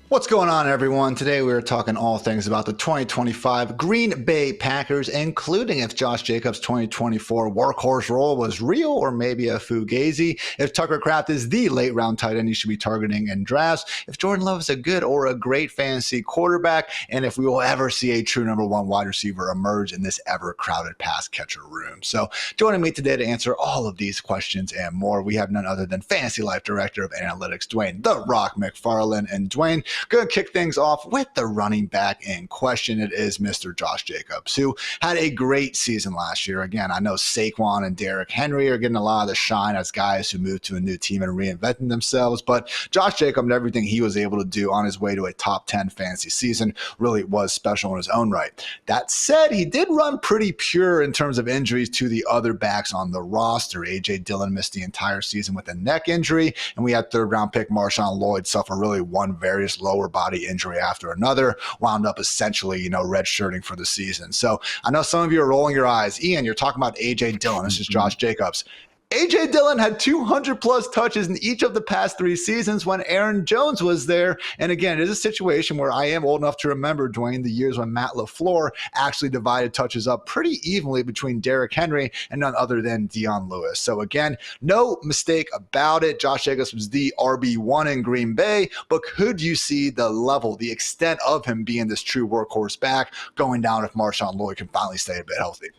What's going on, everyone? Today we are talking all things about the 2025 Green Bay Packers, including if Josh Jacobs' 2024 workhorse role was real or maybe a fugazi, if Tucker Kraft is the late-round tight end you should be targeting in drafts, if Jordan Love is a good or a great fantasy quarterback, and if we will ever see a true number one wide receiver emerge in this ever-crowded pass catcher room. So joining me today to answer all of these questions and more, we have none other than Fantasy Life Director of Analytics, Dwain "The Rock" McFarland. And Dwain, going to kick things off with the running back in question. It is Mr. Josh Jacobs, who had a great season last year. Again, I know Saquon and Derrick Henry are getting a lot of the shine as guys who moved to a new team and reinventing themselves, but Josh Jacobs and everything he was able to do on his way to a top 10 fantasy season really was special in his own right. That said, he did run pretty pure in terms of injuries to the other backs on the roster. A.J. Dillon missed the entire season with a neck injury, and we had third-round pick Marshawn Lloyd suffer really one various lower body injury after another, wound up essentially, redshirting for the season. So I know some of you are rolling your eyes. Ian, you're talking about A.J. Dillon. This is Josh Jacobs. A.J. Dillon had 200-plus touches in each of the past 3 seasons when Aaron Jones was there. And again, it is a situation where I am old enough to remember, Dwain, the years when Matt LaFleur actually divided touches up pretty evenly between Derrick Henry and none other than Dion Lewis. So again, no mistake about it. Josh Jacobs was the RB1 in Green Bay, but could you see the level, the extent of him being this true workhorse back going down if Marshawn Lloyd can finally stay a bit healthy?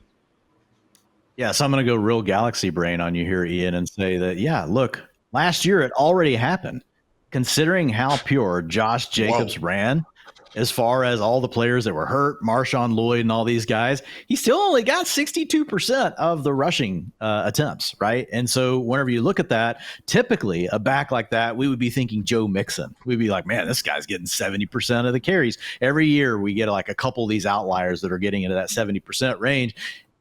Yeah, so I'm going to go real galaxy brain on you here, Ian, and say that, yeah, look, last year it already happened. Considering how pure Josh Jacobs ran, as far as all the players that were hurt, Marshawn Lloyd and all these guys, he still only got 62% of the rushing attempts, right? And so whenever you look at that, typically a back like that, we would be thinking Joe Mixon. We'd be like, man, this guy's getting 70% of the carries. Every year we get like a couple of these outliers that are getting into that 70% range.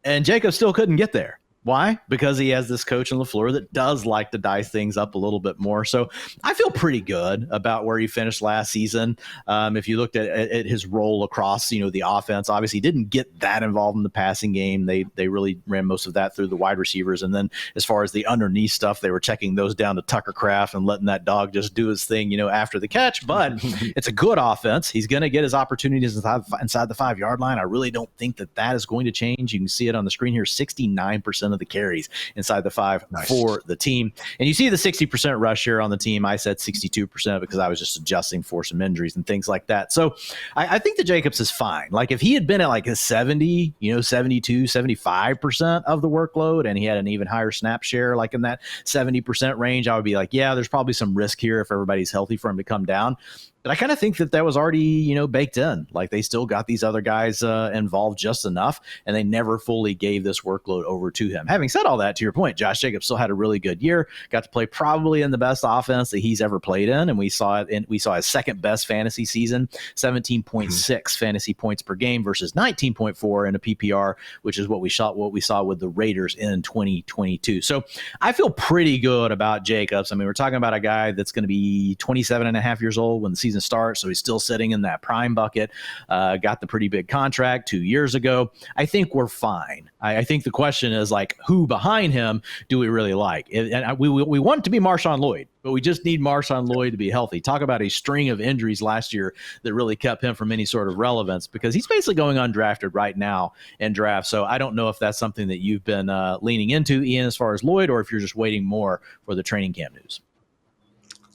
And Jacob still couldn't get there. Why? Because he has this coach in LaFleur that does like to dice things up a little bit more. So I feel pretty good about where he finished last season. If you looked at his role across, the offense, obviously he didn't get that involved in the passing game. They really ran most of that through the wide receivers. And then as far as the underneath stuff, they were checking those down to Tucker Kraft and letting that dog just do his thing, after the catch. But it's a good offense. He's going to get his opportunities inside the 5-yard line. I really don't think that is going to change. You can see it on the screen here, 69% of the carries inside the 5 for the team. And you see the 60% rush here on the team. I said 62% because I was just adjusting for some injuries and things like that. So I think the Jacobs is fine. Like if he had been at like a 70, 72, 75% of the workload and he had an even higher snap share, like in that 70% range, I would be like, yeah, there's probably some risk here if everybody's healthy for him to come down. But I kind of think that was already, baked in. Like they still got these other guys involved just enough, and they never fully gave this workload over to him. Having said all that, to your point, Josh Jacobs still had a really good year. Got to play probably in the best offense that he's ever played in, and we saw his second best fantasy season, 17.6 fantasy points per game versus 19.4 in a PPR, which is what we saw with the Raiders in 2022. So I feel pretty good about Jacobs. I mean, we're talking about a guy that's going to be 27 and a half years old when the season starts, so he's still sitting in that prime bucket. Got the pretty big contract 2 years ago. I think we're fine. I think the question is like, who behind him do we really like? And we want it to be Marshawn Lloyd, but we just need Marshawn Lloyd to be healthy. Talk about a string of injuries last year that really kept him from any sort of relevance because he's basically going undrafted right now in draft. So I don't know if that's something that you've been leaning into, Ian, as far as Lloyd, or if you're just waiting more for the training camp news.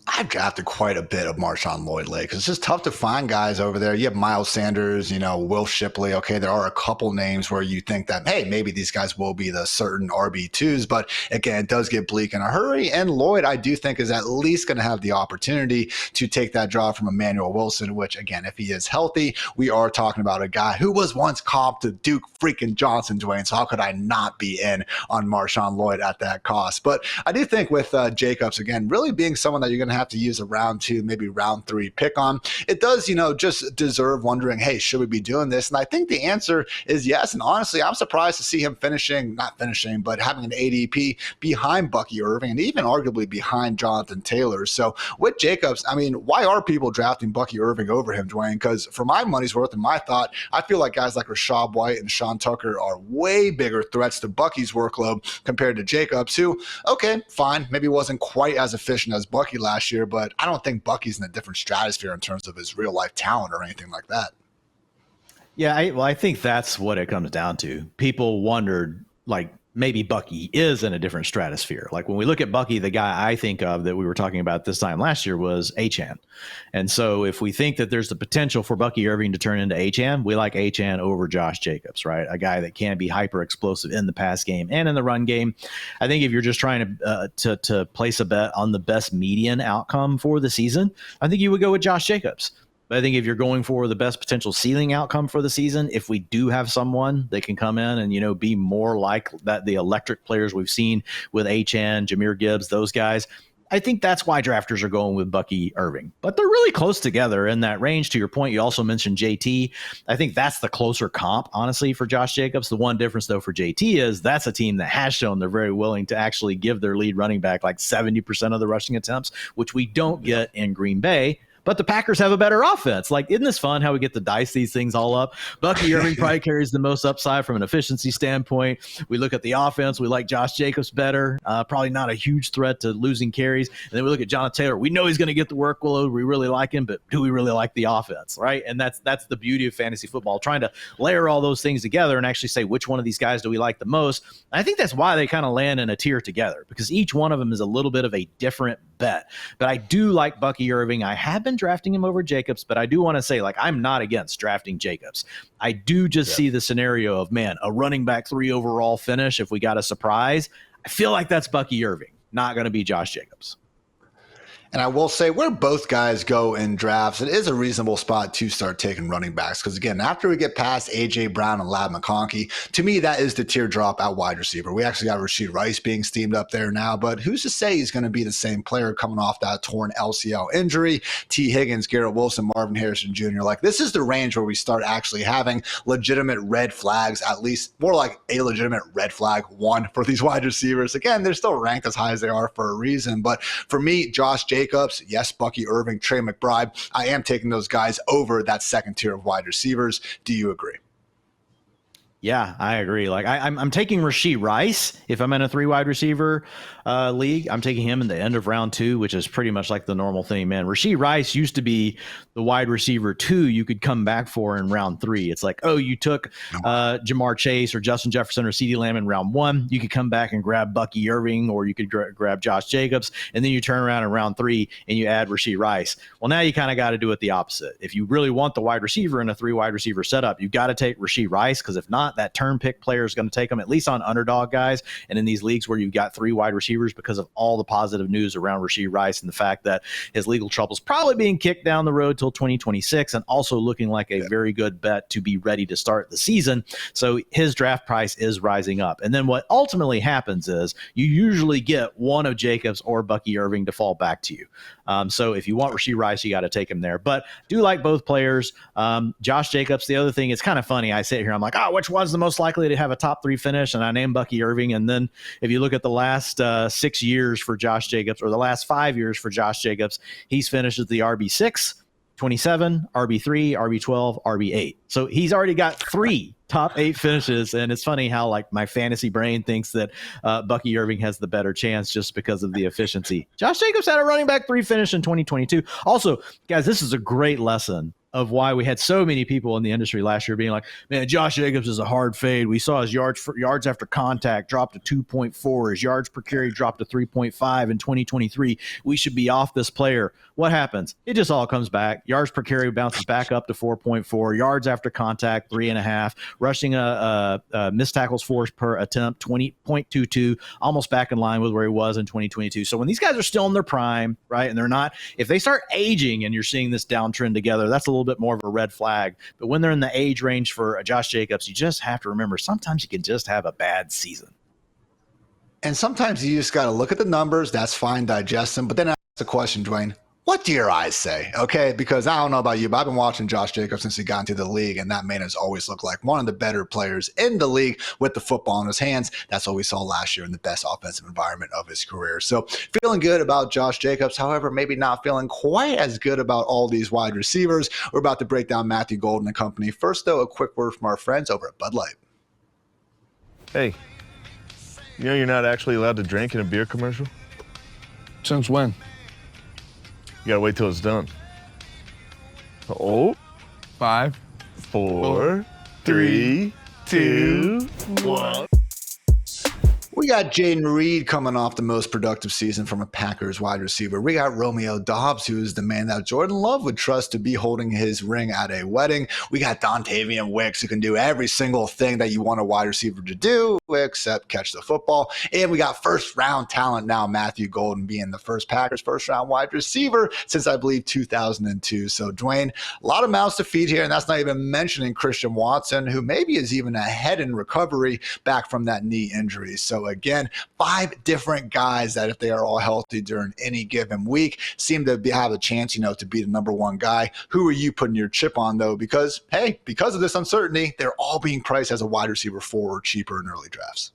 I've drafted quite a bit of Marshawn Lloyd lately because it's just tough to find guys over there. You have Miles Sanders, Will Shipley. Okay, there are a couple names where you think that, hey, maybe these guys will be the certain RB2s. But again, it does get bleak in a hurry. And Lloyd, I do think, is at least going to have the opportunity to take that job from Emmanuel Wilson, which, again, if he is healthy, we are talking about a guy who was once comped to Duke freaking Johnson, Dwain. So how could I not be in on Marshawn Lloyd at that cost? But I do think with Jacobs, again, really being someone that you're going to have to use a round 2, maybe round 3 pick on, it does, just deserve wondering, hey, should we be doing this? And I think the answer is yes. And honestly, I'm surprised to see him not finishing, but having an ADP behind Bucky Irving and even arguably behind Jonathan Taylor. So with Jacobs, I mean, why are people drafting Bucky Irving over him, Dwain? Because for my money's worth and my thought, I feel like guys like Rashad White and Sean Tucker are way bigger threats to Bucky's workload compared to Jacobs, who, okay, fine, maybe wasn't quite as efficient as Bucky last year, year, but I don't think Bucky's in a different stratosphere in terms of his real life talent or anything like that. Yeah, I think that's what it comes down to. People wondered, like, maybe Bucky is in a different stratosphere. Like when we look at Bucky, the guy I think of that we were talking about this time last year was Achane. And so if we think that there's the potential for Bucky Irving to turn into Achane, we like Achane over Josh Jacobs, right? A guy that can be hyper explosive in the pass game and in the run game. I think if you're just trying to place a bet on the best median outcome for the season, I think you would go with Josh Jacobs. But I think if you're going for the best potential ceiling outcome for the season, if we do have someone that can come in and, you know, be more like that, the electric players we've seen with Achane, Jahmyr Gibbs, those guys, I think that's why drafters are going with Bucky Irving. But they're really close together in that range. To your point, you also mentioned JT. I think that's the closer comp, honestly, for Josh Jacobs. The one difference, though, for JT is that's a team that has shown they're very willing to actually give their lead running back like 70% of the rushing attempts, which we don't get in Green Bay. But the Packers have a better offense. Like, isn't this fun how we get to dice these things all up? Bucky Irving probably carries the most upside from an efficiency standpoint. We look at the offense. We like Josh Jacobs better. Probably not a huge threat to losing carries. And then we look at Jonathan Taylor. We know he's going to get the workload. We really like him, but do we really like the offense, right? And that's the beauty of fantasy football, trying to layer all those things together and actually say which one of these guys do we like the most. And I think that's why they kind of land in a tier together, because each one of them is a little bit of a different bet. But I do like Bucky Irving. I have been drafting him over Jacobs, but I do want to say, like, I'm not against drafting Jacobs. I do just see the scenario of, man, a running back 3 overall finish if we got a surprise. I feel like that's Bucky Irving, not going to be Josh Jacobs. And I will say where both guys go in drafts, it is a reasonable spot to start taking running backs. Because, again, after we get past A.J. Brown and Ladd McConkey, to me, that is the teardrop at wide receiver. We actually got Rashee Rice being steamed up there now, but who's to say he's going to be the same player coming off that torn LCL injury? T. Higgins, Garrett Wilson, Marvin Harrison Jr. Like, this is the range where we start actually having legitimate red flags, at least more like a legitimate red flag one for these wide receivers. Again, they're still ranked as high as they are for a reason. But for me, Josh Jacobs, yes, Bucky Irving, Trey McBride, I am taking those guys over that second tier of wide receivers. Do you agree? Yeah, I agree. Like I'm taking Rashee Rice if I'm in a 3 wide receiver league. I'm taking him in the end of round 2, which is pretty much like the normal thing, man. Rashee Rice used to be the wide receiver 2 you could come back for in round 3. It's like, oh, you took Jamar Chase or Justin Jefferson or CeeDee Lamb in round 1. You could come back and grab Bucky Irving, or you could grab Josh Jacobs, and then you turn around in round 3 and you add Rashee Rice. Well, now you kind of got to do it the opposite. If you really want the wide receiver in a 3 wide receiver setup, you got to take Rashee Rice, because if not, that turn pick player is going to take them, at least on underdog guys. And in these leagues where you've got 3 wide receivers, because of all the positive news around Rashee Rice and the fact that his legal troubles probably being kicked down the road till 2026, and also looking like a very good bet to be ready to start the season. So his draft price is rising up. And then what ultimately happens is you usually get one of Jacobs or Bucky Irving to fall back to you. So if you want Rashee Rice, you got to take him there. But do like both players. Josh Jacobs, the other thing, it's kind of funny. I sit here, I'm like, which one's the most likely to have a top 3 finish? And I name Bucky Irving. And then if you look at the last 6 years for Josh Jacobs, or the last 5 years for Josh Jacobs, he's finished as the RB6, 27, RB3, RB12, RB8. So he's already got 3 top 8 finishes. And it's funny how, like, my fantasy brain thinks that Bucky Irving has the better chance just because of the efficiency. Josh Jacobs had a running back 3 finish in 2022. Also, guys, this is a great lesson of why we had so many people in the industry last year being like, man, Josh Jacobs is a hard fade. We saw his yards after contact drop to 2.4. His yards per carry dropped to 3.5 in 2023. We should be off this player. What happens? It just all comes back. Yards per carry bounces back up to 4.4. Yards after contact, 3.5. Rushing missed tackles forced per attempt, 20.22. Almost back in line with where he was in 2022. So when these guys are still in their prime, right, and they're not, if they start aging and you're seeing this downtrend together, that's a little bit more of a red flag. But when they're in the age range for Josh Jacobs, you just have to remember sometimes you can just have a bad season. And sometimes you just got to look at the numbers. That's fine, digest them. But then ask the question, Dwain, what do your eyes say? Okay, because I don't know about you, but I've been watching Josh Jacobs since he got into the league, and that man has always looked like one of the better players in the league with the football in his hands. That's what we saw last year in the best offensive environment of his career. So feeling good about Josh Jacobs, however, maybe not feeling quite as good about all these wide receivers. We're about to break down Matthew Golden and company. First, though, a quick word from our friends over at Bud Light. Hey, you know you're not actually allowed to drink in a beer commercial? Since when? You gotta wait till it's done. Oh, 5, 4, 3, 2, 1. We got Jaden Reed coming off the most productive season from a Packers wide receiver. We got Romeo Doubs, who is the man that Jordan Love would trust to be holding his ring at a wedding. We got Dontavian Wicks, who can do every single thing that you want a wide receiver to do, except catch the football. And we got first-round talent now, Matthew Golden being the first Packers first-round wide receiver since, I believe, 2002. So, Dwain, a lot of mouths to feed here, and that's not even mentioning Christian Watson, who maybe is even ahead in recovery back from that knee injury. So, again, 5 different guys that, if they are all healthy during any given week, seem to have a chance, to be the number one guy. Who are you putting your chip on, though? Because, hey, because of this uncertainty, they're all being priced as a wide receiver 4 or cheaper in early drafts.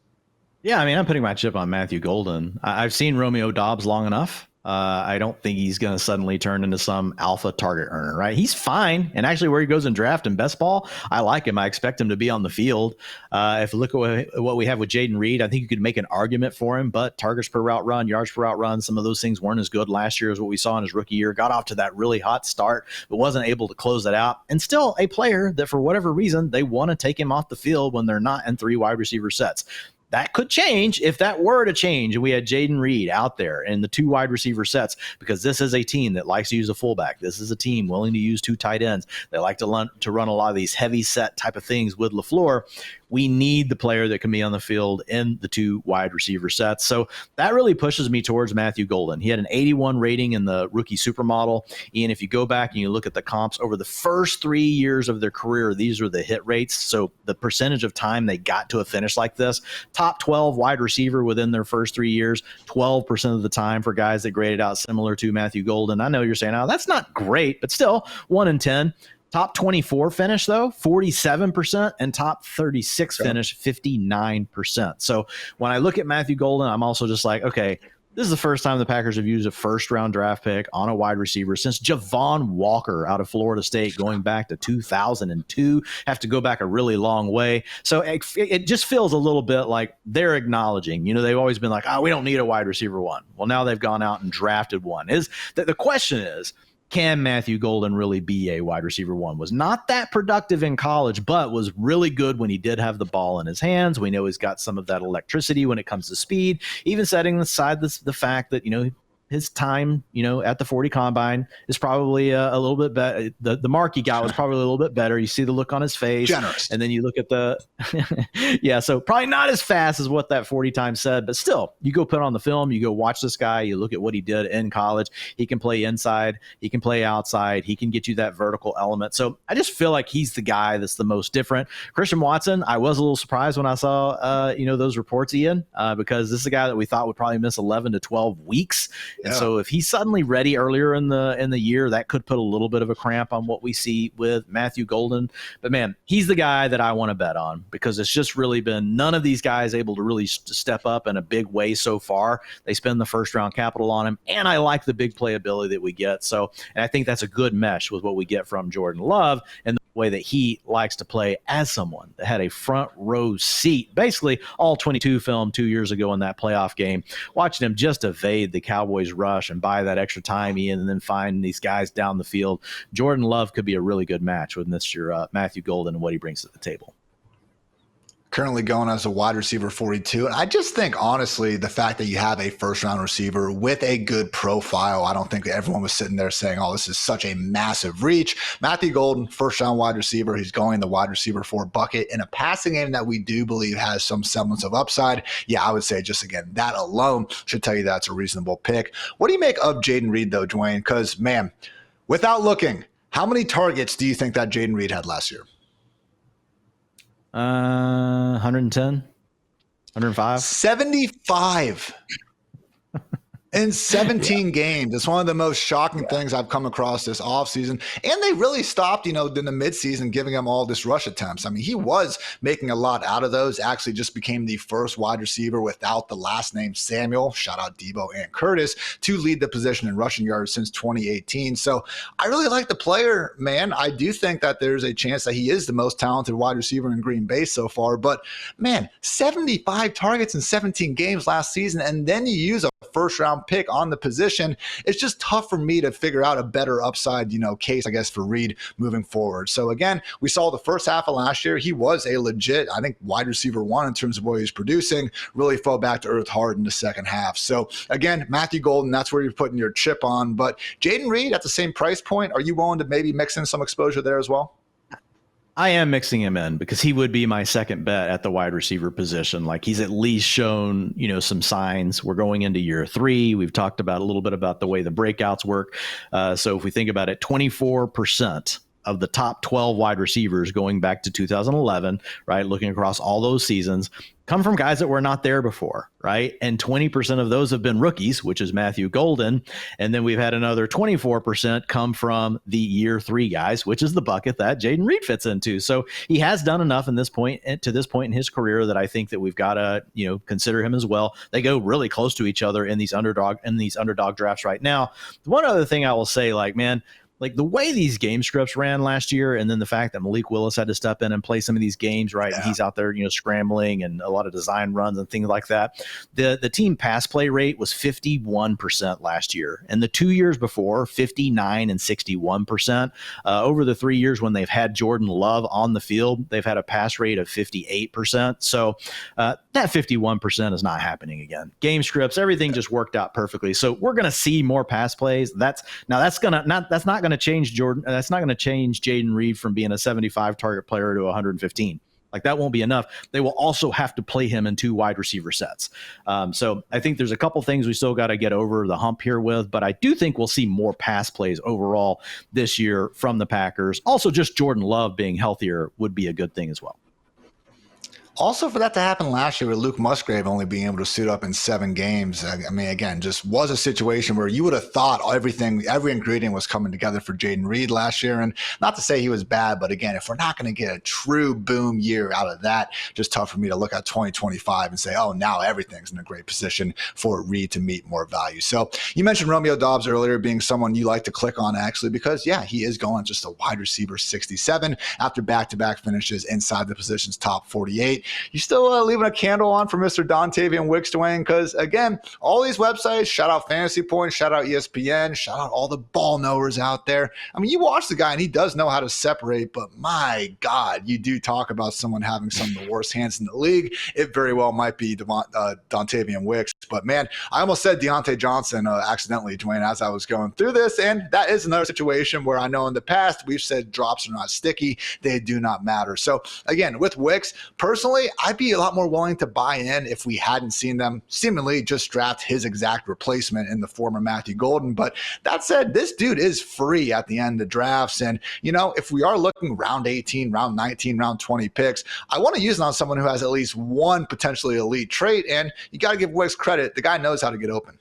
Yeah, I mean, I'm putting my chip on Matthew Golden. I've seen Romeo Doubs long enough. I don't think he's going to suddenly turn into some alpha target earner, right? He's fine. And actually where he goes in draft and best ball, I like him. I expect him to be on the field. If you look at what we have with Jaden Reed, I think you could make an argument for him, but targets per route run, yards per route run, some of those things weren't as good last year as what we saw in his rookie year. Got off to that really hot start, but wasn't able to close that out. And still a player that for whatever reason, they want to take him off the field when they're not in 3 wide receiver sets. That could change if that were to change and we had Jaden Reed out there in the 2 wide receiver sets, because this is a team that likes to use a fullback. This is a team willing to use 2 tight ends. They like to run a lot of these heavy set type of things with LaFleur. We need the player that can be on the field in the 2 wide receiver sets. So that really pushes me towards Matthew Golden. He had an 81 rating in the rookie supermodel. Ian, if you go back and you look at the comps over the first 3 years of their career, these are the hit rates. So the percentage of time they got to a finish like this, top 12 wide receiver within their first 3 years, 12% of the time for guys that graded out similar to Matthew Golden. I know you're saying, oh, that's not great, but still 1 in 10. Top 24 finish, though, 47%, and top 36 finish, 59%. So when I look at Matthew Golden, I'm also just like, okay, this is the first time the Packers have used a first-round draft pick on a wide receiver since Javon Walker out of Florida State going back to 2002. Have to go back a really long way. So it just feels a little bit like they're acknowledging, they've always been like, oh, we don't need a wide receiver 1. Well, now they've gone out and drafted one. The question is, can Matthew Golden really be a wide receiver 1? Was not that productive in college, but was really good when he did have the ball in his hands. We know he's got some of that electricity when it comes to speed, even setting aside the fact that, his time, at the 40 combine is probably a little bit better. The mark he got was probably a little bit better. You see the look on his face. Generous. And then you look at yeah, so probably not as fast as what that 40 time said, but still, you go put on the film, you go watch this guy, you look at what he did in college. He can play inside, he can play outside, he can get you that vertical element. So I just feel like he's the guy that's the most different. Christian Watson, I was a little surprised when I saw, those reports, Ian, because this is a guy that we thought would probably miss 11 to 12 weeks. And so if he's suddenly ready earlier in the year, that could put a little bit of a cramp on what we see with Matthew Golden. But man, he's the guy that I want to bet on, because it's just really been none of these guys able to really step up in a big way so far. They spend the first round capital on him, and I like the big playability that we get. So, and I think that's a good mesh with what we get from Jordan Love and the way that he likes to play as someone that had a front row seat, basically all 22 film 2 years ago in that playoff game, watching him just evade the Cowboys rush and buy that extra time, Ian, and then find these guys down the field. Jordan Love could be a really good match with Mr. Matthew Golden and what he brings to the table. Currently going as a wide receiver 42. And I just think, honestly, the fact that you have a first-round receiver with a good profile, I don't think everyone was sitting there saying, oh, this is such a massive reach. Matthew Golden, first-round wide receiver. He's going the wide receiver 4 bucket in a passing game that we do believe has some semblance of upside. Yeah, I would say just, again, that alone should tell you that's a reasonable pick. What do you make of Jaden Reed, though, Dwain? Because, man, without looking, how many targets do you think that Jaden Reed had last year? 110, 105, 75 in 17 games. It's one of the most shocking things I've come across this offseason. And they really stopped, in the midseason, giving him all this rush attempts. I mean, he was making a lot out of those, actually just became the first wide receiver without the last name Samuel, shout out Debo and Curtis, to lead the position in rushing yards since 2018. So I really like the player, man. I do think that there's a chance that he is the most talented wide receiver in Green Bay so far. But, man, 75 targets in 17 games last season, and then you use a first-round round pick on the position. It's just tough for me to figure out a better upside, case, I guess, for Reed moving forward. So again, we saw the first half of last year, he was a legit, I think, wide receiver one in terms of what he was producing, really fell back to earth hard in the second half. So again, Matthew Golden, that's where you're putting your chip on. But Jaden Reed at the same price point, are you willing to maybe mix in some exposure there as well? I am mixing him in because he would be my second bet at the wide receiver position. Like, he's at least shown, some signs. We're going into year 3. We've talked about a little bit about the way the breakouts work. So if we think about it, 24% of the top 12 wide receivers going back to 2011, right, looking across all those seasons, come from guys that were not there before, right? And 20% of those have been rookies, which is Matthew Golden. And then we've had another 24% come from the year 3 guys, which is the bucket that Jaden Reed fits into. So he has done enough to this point in his career that I think that we've got to, consider him as well. They go really close to each other in these underdog drafts right now. One other thing I will say, like the way these game scripts ran last year, and then the fact that Malik Willis had to step in and play some of these games, right? Yeah. And he's out there, scrambling and a lot of design runs and things like that. The team pass play rate was 51% last year. And the 2 years before, 59 and 61%. Over the 3 years when they've had Jordan Love on the field, they've had a pass rate of 58%. So that 51% is not happening again. Game scripts, everything just worked out perfectly. So we're going to see more pass plays. That's not going to change Jordan. That's not going to change Jaden Reed from being a 75 target player to 115. Like, that won't be enough. They will also have to play him in 2 wide receiver sets. So I think there's a couple things we still got to get over the hump here with, but I do think we'll see more pass plays overall this year from the Packers. Also, just Jordan Love being healthier would be a good thing as well. Also, for that to happen last year with Luke Musgrave only being able to suit up in 7 games, I mean, again, just was a situation where you would have thought every ingredient was coming together for Jaden Reed last year. And not to say he was bad, but again, if we're not going to get a true boom year out of that, just tough for me to look at 2025 and say, oh, now everything's in a great position for Reed to meet more value. So you mentioned Romeo Doubs earlier being someone you like to click on, actually, because, yeah, he is going just a wide receiver 67 after back-to-back finishes inside the position's top 48. You still leaving a candle on for Mr. Dontavian Wicks, Dwain? Because, again, all these websites, shout out Fantasy Points, shout out ESPN, shout out all the ball knowers out there. I mean, you watch the guy, and he does know how to separate, but my God, you do talk about someone having some of the worst hands in the league. It very well might be Dontavian Wicks. But, man, I almost said Deontay Johnson accidentally, Dwain, as I was going through this, and that is another situation where I know in the past we've said drops are not sticky. They do not matter. So, again, with Wicks, personally, I'd be a lot more willing to buy in if we hadn't seen them seemingly just draft his exact replacement in the former Matthew Golden. But that said, this dude is free at the end of drafts. And, if we are looking round 18, round 19, round 20 picks, I want to use it on someone who has at least one potentially elite trait. And you got to give Wicks credit. The guy knows how to get open.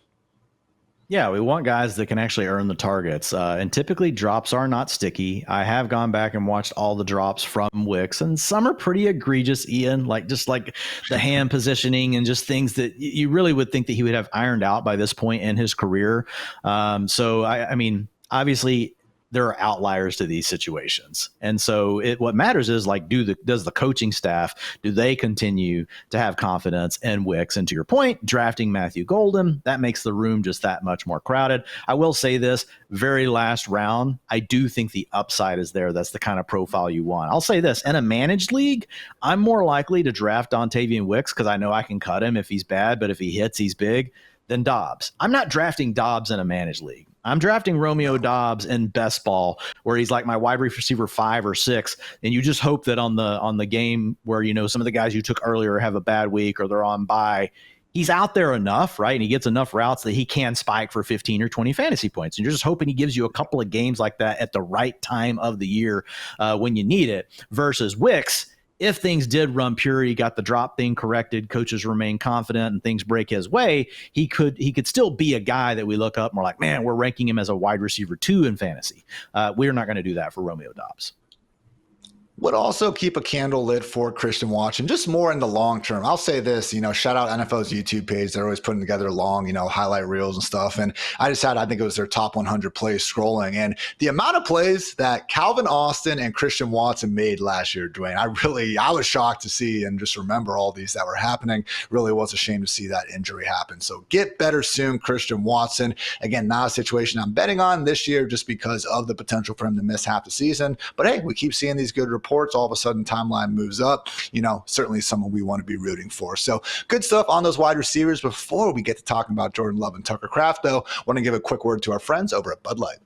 Yeah, we want guys that can actually earn the targets. And typically drops are not sticky. I have gone back and watched all the drops from Wicks, and some are pretty egregious, Ian, just like the hand positioning and just things that you really would think that he would have ironed out by this point in his career. So, I mean, obviously, there are outliers to these situations. And so what matters is, does the coaching staff, do they continue to have confidence in Wicks? And to your point, drafting Matthew Golden, that makes the room just that much more crowded. I will say this, very last round, I do think the upside is there. That's the kind of profile you want. I'll say this, in a managed league, I'm more likely to draft Dontavian Wicks because I know I can cut him if he's bad, but if he hits, he's big, than Doubs. I'm not drafting Doubs in a managed league. I'm drafting Romeo Doubs in best ball, where he's like my wide receiver 5 or 6, and you just hope that on the game where some of the guys you took earlier have a bad week or they're on bye, he's out there enough, right? And he gets enough routes that he can spike for 15 or 20 fantasy points. And you're just hoping he gives you a couple of games like that at the right time of the year when you need it. Versus Wicks, if things did run pure, he got the drop thing corrected, coaches remain confident, and things break his way, he could still be a guy that we look up and we're like, man, we're ranking him as a wide receiver 2 in fantasy. We're not going to do that for Romeo Doubs. Would also keep a candle lit for Christian Watson, just more in the long term. I'll say this, shout out NFL's YouTube page. They're always putting together long, highlight reels and stuff. And I think it was their top 100 plays scrolling. And the amount of plays that Calvin Austin and Christian Watson made last year, Dwain, I was shocked to see and just remember all these that were happening. Really was a shame to see that injury happen. So get better soon, Christian Watson. Again, not a situation I'm betting on this year just because of the potential for him to miss half the season. But hey, we keep seeing these good reports. All of a sudden timeline moves up, certainly someone we want to be rooting for. So good stuff on those wide receivers. Before we get to talking about Jordan Love and Tucker Kraft, though, I want to give a quick word to our friends over at Bud Light.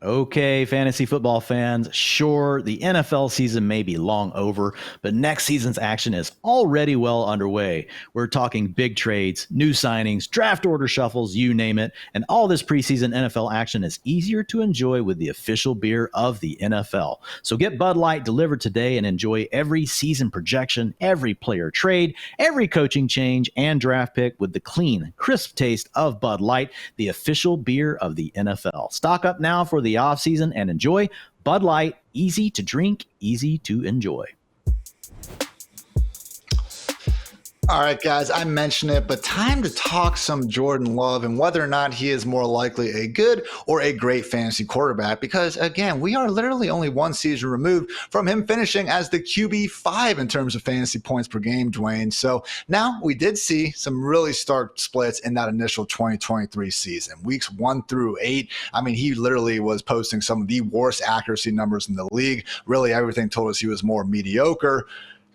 Okay, fantasy football fans, sure, the NFL season may be long over, but next season's action is already well underway. We're talking big trades, new signings, draft order shuffles, you name it, and all this preseason NFL action is easier to enjoy with the official beer of the NFL. So get Bud Light delivered today and enjoy every season projection, every player trade, every coaching change, and draft pick with the clean, crisp taste of Bud Light, the official beer of the NFL. Stock up now for the off season and enjoy Bud Light, easy to drink, easy to enjoy. All right, guys, I mentioned it, but time to talk some Jordan Love and whether or not he is more likely a good or a great fantasy quarterback. Because again, we are literally only one season removed from him finishing as the QB5 in terms of fantasy points per game, Dwain. So now we did see some really stark splits in that initial 2023 season. Weeks 1 through 8, he literally was posting some of the worst accuracy numbers in the league. Really, everything told us he was more mediocre.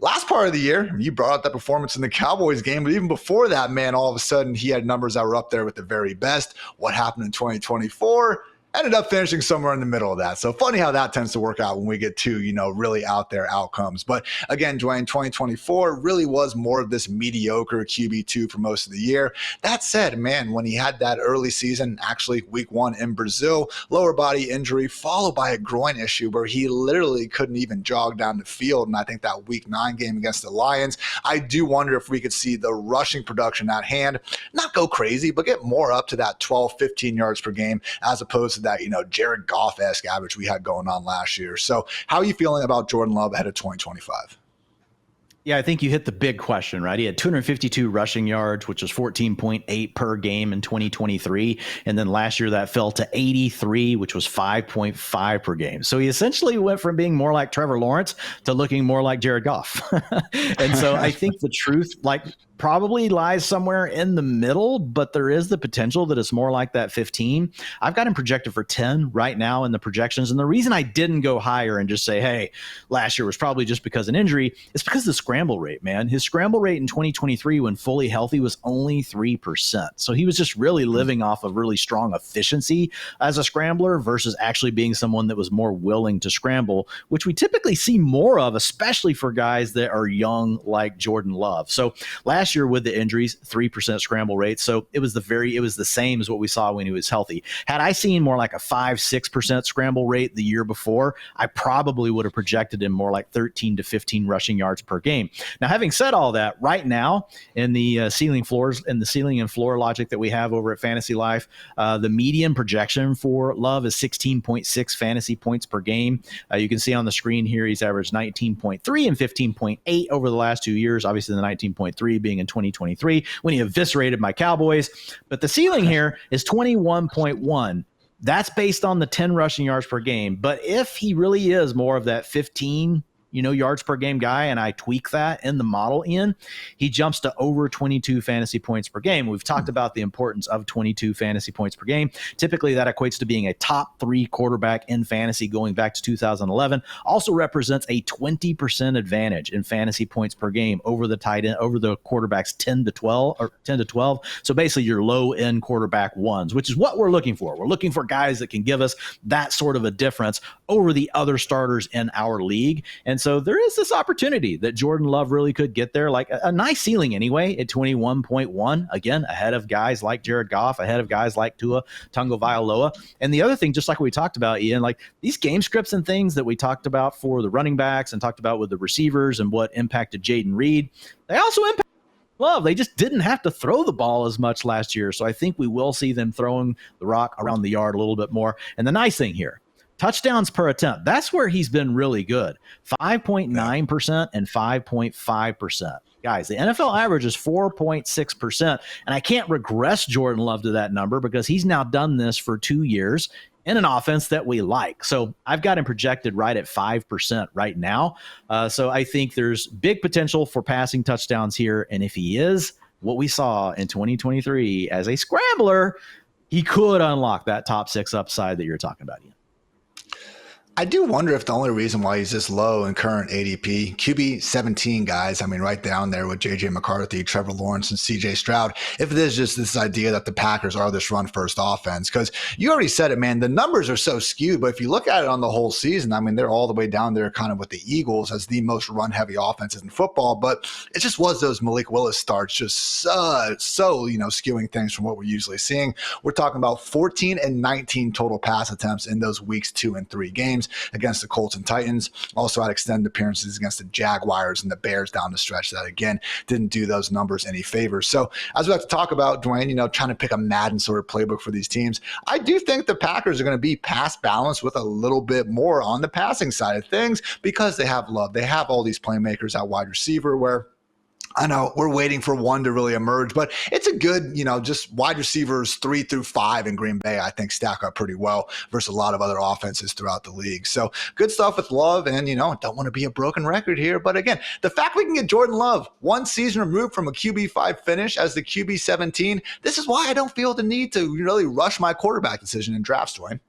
Last part of the year, you brought up that performance in the Cowboys game, but even before that, man, all of a sudden he had numbers that were up there with the very best. What happened in 2024? Ended up finishing somewhere in the middle of that. So funny how that tends to work out when we get to, really out there outcomes. But again, Dwain, 2024 really was more of this mediocre QB2 for most of the year. That said, man, when he had that early season, actually week 1 in Brazil, lower body injury followed by a groin issue where he literally couldn't even jog down the field. And I think that week 9 game against the Lions, I do wonder if we could see the rushing production at hand not go crazy, but get more up to that 12, 15 yards per game as opposed to that, Jared Goff-esque average we had going on last year. So how are you feeling about Jordan Love ahead of 2025? Yeah, I think you hit the big question, right? He had 252 rushing yards, which was 14.8 per game in 2023. And then last year that fell to 83, which was 5.5 per game. So he essentially went from being more like Trevor Lawrence to looking more like Jared Goff. And so I think the truth, probably lies somewhere in the middle, but there is the potential that it's more like that 15. I've got him projected for 10 right now in the projections. And the reason I didn't go higher and just say, hey, last year was probably just because of an injury, is because of the scramble rate, man. His scramble rate in 2023 when fully healthy was only 3%. So he was just really living off of really strong efficiency as a scrambler versus actually being someone that was more willing to scramble, which we typically see more of, especially for guys that are young like Jordan Love. So last year with the injuries, 3% scramble rate. So it was the same as what we saw when he was healthy. Had I seen more like a 5-6% scramble rate the year before, I probably would have projected him more like 13 to 15 rushing yards per game. Now, having said all that, right now in the ceiling and floor logic that we have over at Fantasy Life, the median projection for Love is 16.6 fantasy points per game. You can see on the screen here, he's averaged 19.3 and 15.8 over the last 2 years. Obviously, the 19.3 being in 2023 when he eviscerated my Cowboys. But the ceiling here is 21.1. That's based on the 10 rushing yards per game. But if he really is more of that 15 yards per game guy, and I tweak that in the model he jumps to over 22 fantasy points per game. We've talked about the importance of 22 fantasy points per game. Typically, that equates to being a top 3 quarterback in fantasy going back to 2011. Also represents a 20% advantage in fantasy points per game over the tight end, over the quarterbacks 10 to 12. So basically your low end quarterback ones, which is what we're looking for. We're looking for guys that can give us that sort of a difference over the other starters in our league. And so there is this opportunity that Jordan Love really could get there, like a nice ceiling anyway at 21.1, again, ahead of guys like Jared Goff, ahead of guys like Tua Tagovailoa. And the other thing, just like we talked about, Ian, like these game scripts and things that we talked about for the running backs and talked about with the receivers and what impacted Jaden Reed, they also impact Love. They just didn't have to throw the ball as much last year. So I think we will see them throwing the rock around the yard a little bit more. And the nice thing here, touchdowns per attempt, that's where he's been really good. 5.9% and 5.5%. Guys, the NFL average is 4.6%. And I can't regress Jordan Love to that number because he's now done this for 2 years in an offense that we like. So I've got him projected right at 5% right now. So I think there's big potential for passing touchdowns here. And if he is what we saw in 2023 as a scrambler, he could unlock that top 6 upside that you're talking about, Ian. I do wonder if the only reason why he's this low in current ADP, QB 17 guys, I mean, right down there with JJ McCarthy, Trevor Lawrence, and CJ Stroud, if it is just this idea that the Packers are this run first offense, because you already said it, man, the numbers are so skewed, but if you look at it on the whole season, I mean, they're all the way down there kind of with the Eagles as the most run heavy offenses in football, but it just was those Malik Willis starts just so skewing things from what we're usually seeing. We're talking about 14 and 19 total pass attempts in those weeks 2 and 3 games against the Colts and Titans. Also had extended appearances against the Jaguars and the Bears down the stretch that, again, didn't do those numbers any favors. So as we have to talk about, Dwain, trying to pick a Madden sort of playbook for these teams, I do think the Packers are going to be pass balanced with a little bit more on the passing side of things because they have Love. They have all these playmakers at wide receiver where I know we're waiting for one to really emerge, but it's a good, just wide receivers 3 through 5 in Green Bay, I think stack up pretty well versus a lot of other offenses throughout the league. So good stuff with Love. And, don't want to be a broken record here. But again, the fact we can get Jordan Love 1 season removed from a QB5 finish as the QB17, this is why I don't feel the need to really rush my quarterback decision in drafts, Dwain.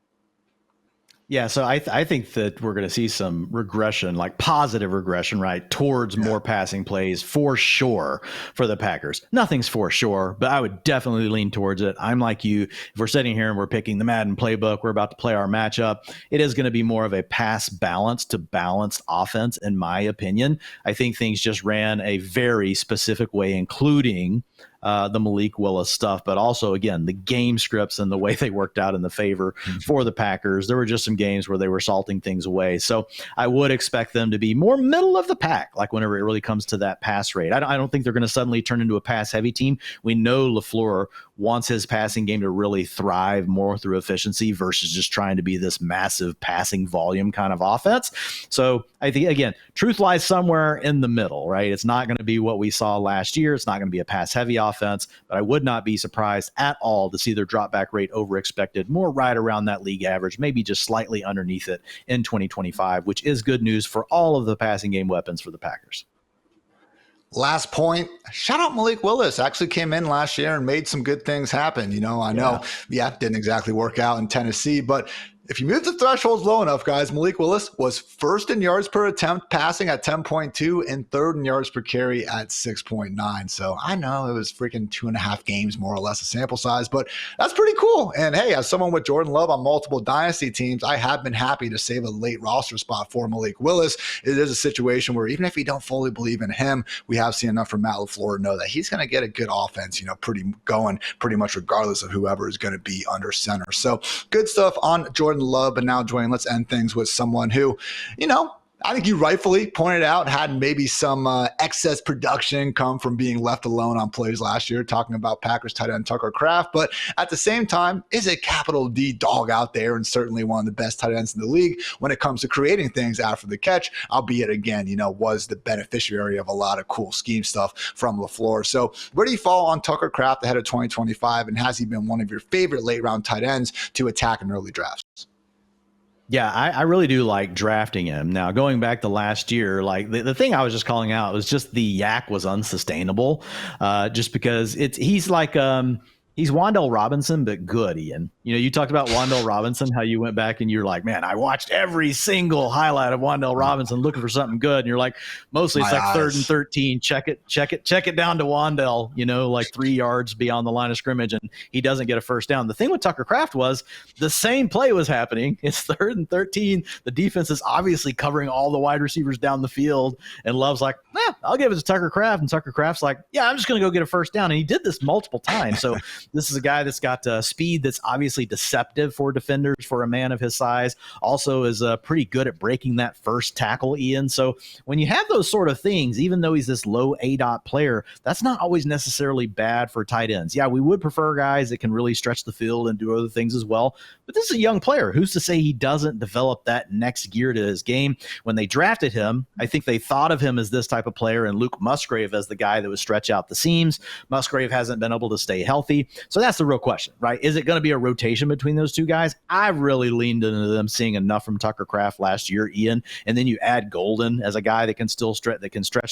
Yeah, so I think that we're going to see some regression, like positive regression, right, towards more passing plays for sure for the Packers. Nothing's for sure, but I would definitely lean towards it. I'm like you. If we're sitting here and we're picking the Madden playbook, we're about to play our matchup, it is going to be more of a pass balance to balanced offense, in my opinion. I think things just ran a very specific way, including the Malik Willis stuff, but also, again, the game scripts and the way they worked out in the favor for the Packers. There were just some games where they were salting things away. So I would expect them to be more middle of the pack, like whenever it really comes to that pass rate. I don't think they're going to suddenly turn into a pass-heavy team. We know LaFleur wants his passing game to really thrive more through efficiency versus just trying to be this massive passing volume kind of offense. So I think, again, truth lies somewhere in the middle, right? It's not going to be what we saw last year. It's not going to be a pass-heavy offense, but I would not be surprised at all to see their drop back rate over expected, more right around that league average, maybe just slightly underneath it in 2025, which is good news for all of the passing game weapons for the Packers. Last point, shout out Malik Willis. Actually came in last year and made some good things happen. I know, didn't exactly work out in Tennessee, but if you move the thresholds low enough, guys, Malik Willis was first in yards per attempt passing at 10.2 and third in yards per carry at 6.9. So I know it was freaking 2.5 games, more or less a sample size, but that's pretty cool. And hey, as someone with Jordan Love on multiple dynasty teams, I have been happy to save a late roster spot for Malik Willis. It is a situation where even if you don't fully believe in him, we have seen enough from Matt LaFleur to know that he's going to get a good offense, pretty much regardless of whoever is going to be under center. So good stuff on Jordan Love. But now, Dwain, let's end things with someone who, I think you rightfully pointed out had maybe some excess production come from being left alone on plays last year, talking about Packers tight end Tucker Kraft, but at the same time is a capital D dog out there and certainly one of the best tight ends in the league when it comes to creating things after the catch, albeit again, was the beneficiary of a lot of cool scheme stuff from LaFleur. So where do you fall on Tucker Kraft ahead of 2025, and has he been one of your favorite late round tight ends to attack in early drafts? Yeah, I really do like drafting him. Now, going back to last year, like the thing I was just calling out was just the yak was unsustainable, just because he's like he's Wan'Dale Robinson, but good, Ian. You talked about Wan'Dale Robinson, how you went back and you're like, man, I watched every single highlight of Wan'Dale Robinson looking for something good. And you're like, mostly it's like 3rd and 13, check it down to Wan'Dale, like 3 yards beyond the line of scrimmage, and he doesn't get a first down. The thing with Tucker Kraft was the same play was happening. It's 3rd and 13. The defense is obviously covering all the wide receivers down the field, and Love's like, I'll give it to Tucker Kraft. And Tucker Kraft's like, yeah, I'm just going to go get a first down. And he did this multiple times. So This is a guy that's got speed that's obviously deceptive for defenders for a man of his size. Also is pretty good at breaking that first tackle, Ian. So when you have those sort of things, even though he's this low ADOT player, that's not always necessarily bad for tight ends. Yeah, we would prefer guys that can really stretch the field and do other things as well. But this is a young player. Who's to say he doesn't develop that next gear to his game? When they drafted him, I think they thought of him as this type of player and Luke Musgrave as the guy that would stretch out the seams. Musgrave hasn't been able to stay healthy. So that's the real question, right? Is it going to be a rotation between those two guys? I really leaned into them seeing enough from Tucker Kraft last year, Ian. And then you add Golden as a guy that can still stretch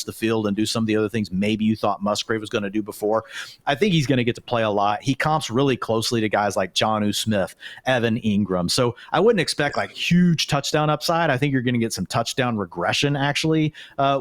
the field and do some of the other things maybe you thought Musgrave was going to do before. I think he's going to get to play a lot. He comps really closely to guys like Jonnu Smith, Evan Ingram. So I wouldn't expect like huge touchdown upside. I think you're going to get some touchdown regression actually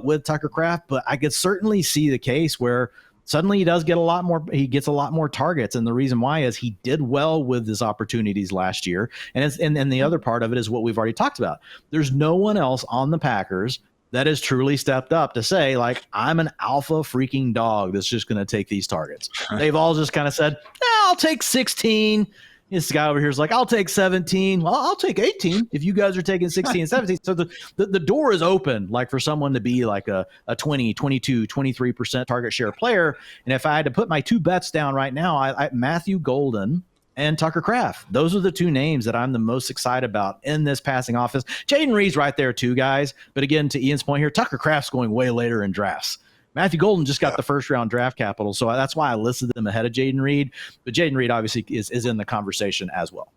with Tucker Kraft, but I could certainly see the case where suddenly he gets a lot more targets. And the reason why is he did well with his opportunities last year. And the other part of it is what we've already talked about. There's no one else on the Packers that has truly stepped up to say, like, I'm an alpha freaking dog that's just going to take these targets. They've all just kind of said, I'll take 16. This guy over here is like, I'll take 17. Well, I'll take 18 if you guys are taking 16 and 17. So the door is open, like for someone to be like a 20, 22, 23% target share player. And if I had to put my two bets down right now, I Matthew Golden and Tucker Kraft. Those are the two names that I'm the most excited about in this passing offense. Jaden Reed's right there too, guys. But again, to Ian's point here, Tucker Kraft's going way later in drafts. Matthew Golden just got the first round draft capital, so that's why I listed them ahead of Jaden Reed. But Jaden Reed obviously is in the conversation as well.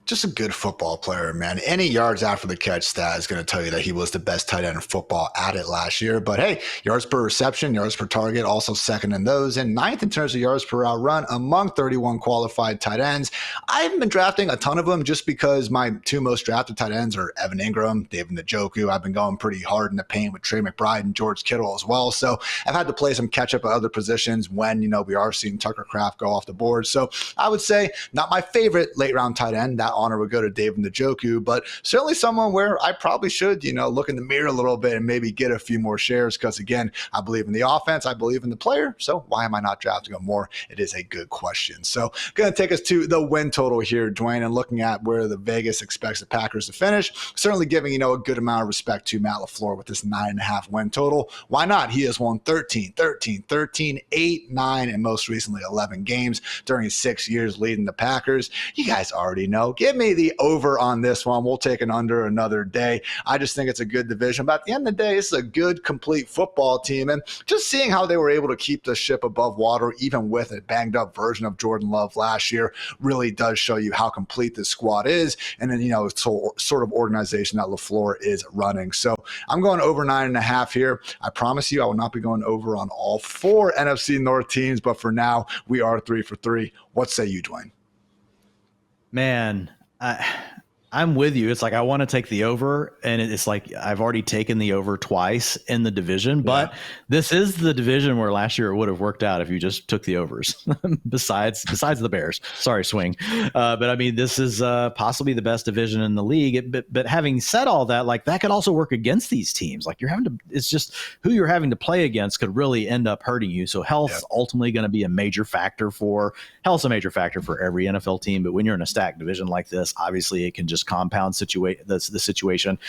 Just a good football player, man. Any yards after the catch stat is going to tell you that he was the best tight end in football at it last year. But hey, yards per reception, yards per target, also second in those, and ninth in terms of yards per route run among 31 qualified tight ends. I haven't been drafting a ton of them just because my two most drafted tight ends are Evan Ingram, David Njoku. I've been going pretty hard in the paint with Trey McBride and George Kittle as well. So I've had to play some catch up at other positions when, we are seeing Tucker Kraft go off the board. So I would say not my favorite late round tight end. That honor would go to David Njoku, but certainly someone where I probably should, look in the mirror a little bit and maybe get a few more shares because, again, I believe in the offense. I believe in the player. So why am I not drafting him more? It is a good question. So going to take us to the win total here, Dwain, and looking at where the Vegas expects the Packers to finish. Certainly giving, a good amount of respect to Matt LaFleur with this 9.5 win total. Why not? He has won 13, 8, 9, and most recently 11 games during his 6 years leading the Packers. You guys already know. Give me the over on this one. We'll take an under another day. I just think it's a good division. But at the end of the day, it's a good, complete football team. And just seeing how they were able to keep the ship above water, even with a banged up version of Jordan Love last year, really does show you how complete this squad is. And then, sort of organization that LaFleur is running. So I'm going over 9.5 here. I promise you I will not be going over on all 4 NFC North teams. But for now, we are 3 for 3. What say you, Dwain? Man, I'm with you. It's like I want to take the over, and it's like I've already taken the over twice in the division, but this is the division where last year it would have worked out if you just took the overs. besides the Bears. Sorry, swing. But I mean, this is possibly the best division in the league. But having said all that, like that could also work against these teams. Like it's just who you're having to play against could really end up hurting you. So health's ultimately going to be a major factor for every NFL team. But when you're in a stacked division like this, obviously it can just compound the situation.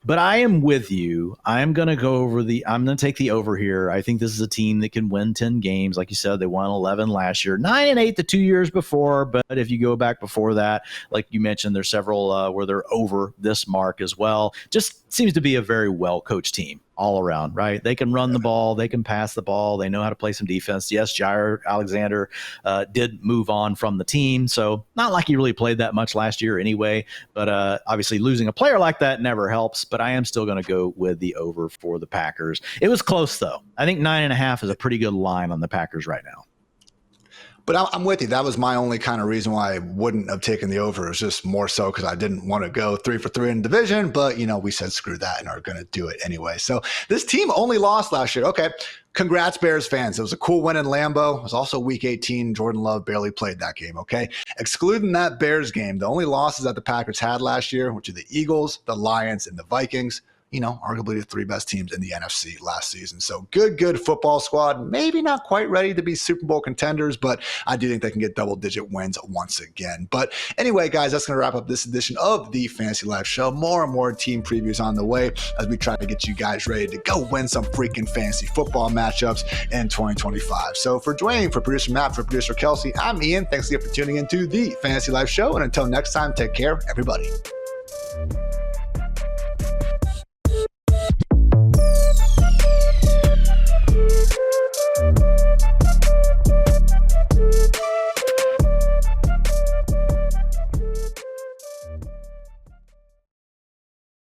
But I am with you. I'm going to take the over here. I think this is a team that can win 10 games. Like you said, they won 11 last year, 9-8 the 2 years before. But if you go back before that, like you mentioned, there's several where they're over this mark as well. Just seems to be a very well-coached team all around, right? They can run the ball. They can pass the ball. They know how to play some defense. Yes, Jair Alexander did move on from the team. So not like he really played that much last year anyway. But obviously losing a player like that never helps. But I am still going to go with the over for the Packers. It was close, though. I think 9.5 is a pretty good line on the Packers right now. But I'm with you. That was my only kind of reason why I wouldn't have taken the over. It was just more so because I didn't want to go 3 for 3 in the division. But, we said screw that and are going to do it anyway. So this team only lost last year. Okay. Congrats, Bears fans. It was a cool win in Lambeau. It was also week 18. Jordan Love barely played that game, okay? Excluding that Bears game, the only losses that the Packers had last year, which are the Eagles, the Lions, and the Vikings, arguably the 3 best teams in the NFC last season. So good football squad. Maybe not quite ready to be Super Bowl contenders, but I do think they can get double-digit wins once again. But anyway, guys, that's going to wrap up this edition of the Fantasy Life Show. More and more team previews on the way as we try to get you guys ready to go win some freaking fantasy football matchups in 2025. So for Dwain, for producer Matt, for producer Kelsey, I'm Ian. Thanks again for tuning into the Fantasy Life Show. And until next time, take care, everybody.